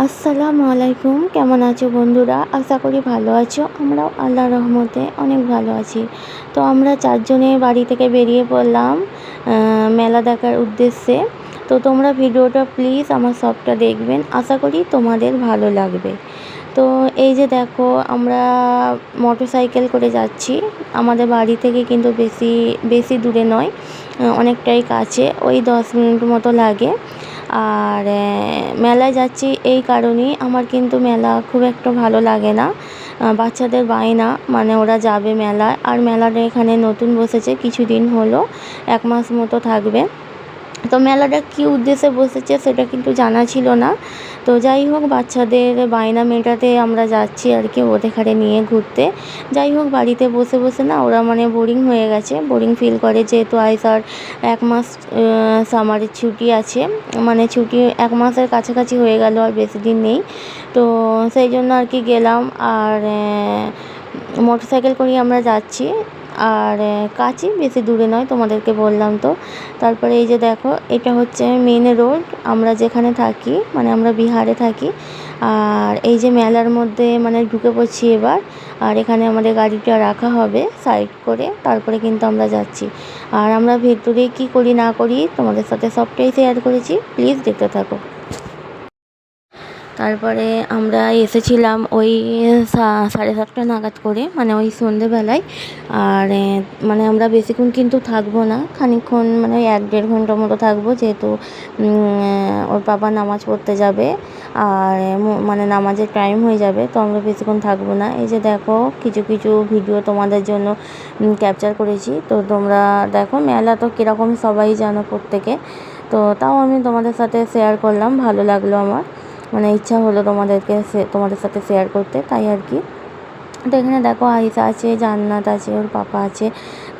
আসসালামু আলাইকুম, কেমন আছো বন্ধুরা? আশা করি ভালো আছো। আমরাও আল্লাহর রহমতে অনেক ভালো আছি। তো আমরা চারজনে বাড়ি থেকে বেরিয়ে পড়লাম মেলা দেখার উদ্দেশ্যে। তো তোমরা ভিডিওটা প্লিজ আমার সবটা দেখবেন, আশা করি তোমাদের ভালো লাগবে। তো এই যে দেখো, আমরা মোটরসাইকেল করে যাচ্ছি। আমাদের বাড়ি থেকে কিন্তু বেশি বেশি দূরে নয়, অনেকটাই কাছে, ওই 10 মিনিট মতো লাগে। আর মেলায় যাচ্ছি এই কারণেই, আমার কিন্তু মেলা খুব একটা ভালো লাগে না। বাচ্চাদের বায়না, মানে ওরা যাবে মেলায়। আর মেলাটা এখানে নতুন বসেছে, কিছুদিন হলো, 1 মাস মতো থাকবে। তো মেলাটা কী উদ্দেশ্যে বসেছে সেটা কিন্তু জানা ছিল না। তো যাই হোক, বাচ্চাদের বায়না মেটাতে আমরা যাচ্ছি আর কি, ওদের ঘাড়ে নিয়ে ঘুরতে। যাই হোক, বাড়িতে বসে বসে না ওরা মানে বোরিং হয়ে গেছে, বোরিং ফিল করে, যেহেতু আইসার 1 মাস সামারের ছুটি আছে, মানে ছুটি 1 মাসের কাছাকাছি হয়ে গেল, আর বেশি দিন নেই। তো সেই জন্য আর কি গেলাম। আর মোটরসাইকেল করেই আমরা যাচ্ছি। আর কাছে, বেশি দূরে নয়, তোমাদেরকে বললাম তো। তারপরে এই যে দেখো, এটা হচ্ছে মেন রোড, আমরা যেখানে থাকি, মানে আমরা বিহারে থাকি। আর এই যে মেলার মধ্যে মানে ঢুকে পড়ছি এবার। আর এখানে আমাদের গাড়িটা রাখা হবে সাইড করে, তারপরে কিন্তু আমরা যাচ্ছি। আর আমরা ভেতরে কি করি না করি তোমাদের সাথে সবটাই শেয়ার করেছি, প্লিজ দেখতে থাকো। তারপরে আমরা এসেছিলাম ওই 7:30 নাগাদ করে, মানে ওই সন্ধেবেলায়। আর মানে আমরা বেশিক্ষণ কিন্তু থাকবো না, খানিকক্ষণ, মানে ওই 1-1.5 ঘন্টা মতো থাকবো, যেহেতু ওর বাবা নামাজ পড়তে যাবে। আর মানে নামাজের টাইম হয়ে যাবে, তো আমরা বেশিক্ষণ থাকবো না। এই যে দেখো, কিছু কিছু ভিডিও তোমাদের জন্য ক্যাপচার করেছি। তো তোমরা দেখো, মেলা তো কীরকম সবাই জানো প্রত্যেকে, তো তাও আমি তোমাদের সাথে শেয়ার করলাম, ভালো লাগলো আমার, মানে ইচ্ছা হলো তোমাদের সাথে শেয়ার করতে, তাই আর কি। তো এখানে দেখো, আয়েশা আছে, জান্নাত আছে, ওর পাপা আছে।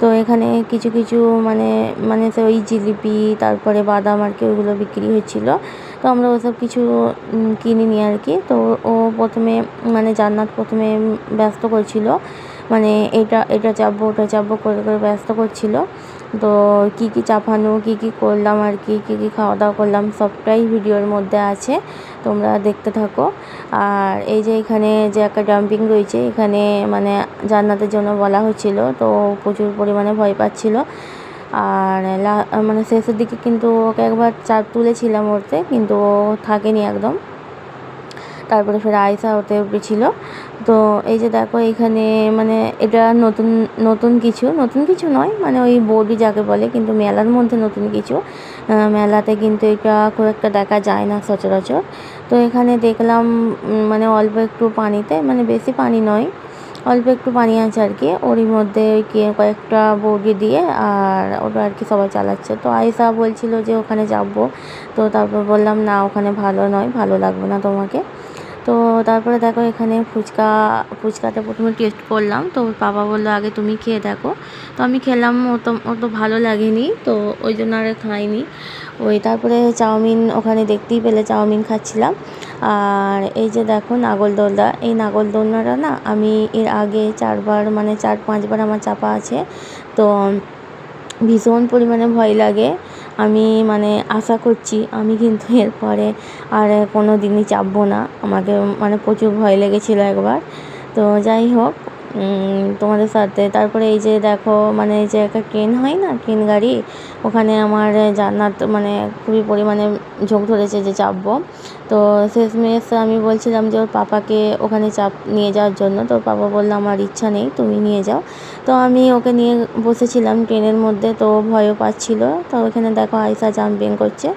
তো এখানে কিছু কিছু মানে মানে সে ওই জিলিপি, তারপরে বাদাম আর কি, ওগুলো বিক্রি হচ্ছিলো। তো আমরা ওসব কিছু কিনিনি আর কি। তো ও প্রথমে, মানে জান্নাত প্রথমে ব্যস্ত করছিল, মানে এটা এটা চাপবো ওটা চাপবো করে করে ব্যস্ত করছিল। তো কী কী চাপানো, কী কী করলাম আর কি, কী কী খাওয়া দাওয়া করলাম, সবটাই ভিডিওর মধ্যে আছে, তোমরা দেখতে থাকো। আর এই যে এখানে যে একটা ডাম্পিং রয়েছে, এখানে মানে জান্নাতের জন্য বলা হচ্ছিল, তো প্রচুর পরিমাণে ভয় পাচ্ছিল। আর মানে শেষের দিকে কিন্তু ওকে একবার চাপ তুলেছিলাম ওরতে, কিন্তু ও থাকেনি একদম। তারপরে ফের আয়েশা ওতে উঠেছিল। তো এই যে দেখো, এখানে মানে এটা নতুন নতুন কিছু নয়, মানে ওই বোর্ডই যাকে বলে, কিন্তু মেলার মধ্যে নতুন কিছু। মেলাতে কিন্তু এটা খুব একটা দেখা যায় না সচরাচর। তো এখানে দেখলাম মানে অল্প একটু পানিতে, মানে বেশি পানি নয়, অল্প একটু পানি আছে আর কি, ওরই মধ্যে ওই কয়েকটা বগি দিয়ে আর ওটা আর কি সবাই চালাচ্ছে। তো আয়েশা বলছিল যে ওখানে যাবো। তো তারপর বললাম না, ওখানে ভালো নয়, ভালো লাগবে না তোমাকে। তো তারপরে দেখো, এখানে ফুচকাটা প্রথমে টেস্ট করলাম। তো ওর বাবা বললো আগে তুমি খেয়ে দেখো। তো আমি খেলাম, ও তো ভালো লাগেনি, তো ওই জন্য আর খাইনি। ওই তারপরে চাউমিন, ওখানে দেখতেই পেলে চাউমিন খাচ্ছিলাম। আর এই যে দেখো নাগরদোলনা, এই নাগরদোলনাটা না আমি এর আগে 4বার, মানে 4-5বার আমার চাপা আছে। তো ভীষণ পরিমাণে ভয় লাগে। আমি মানে আশা করছি আমি কিন্তু এরপরে আর কোনো দিনই চাপবো না, আমাকে মানে প্রচুর ভয় লেগেছিলো একবার। তো যাই হোক, তোমাদের সাথে তারপরে এই যে দেখো, মানে এই যে একটা ট্রেন হয় না, ট্রেন গাড়ি, ওখানে আমার জান্নাত মানে খুবই পরিমাণে ঝোঁক ধরেছে যে চাপবো। তো শেষমেশ আমি বলছিলাম যে ওর পাপাকে ওখানে নিয়ে যাওয়ার জন্য। তো ওর পাপা বললো আমার ইচ্ছা নেই, তুমি নিয়ে যাও। তো আমি ওকে নিয়ে বসেছিলাম ট্রেনের মধ্যে, তো ভয়ও পাচ্ছিলো। তো ওখানে দেখো আয়েশা জাম্পিং করছে।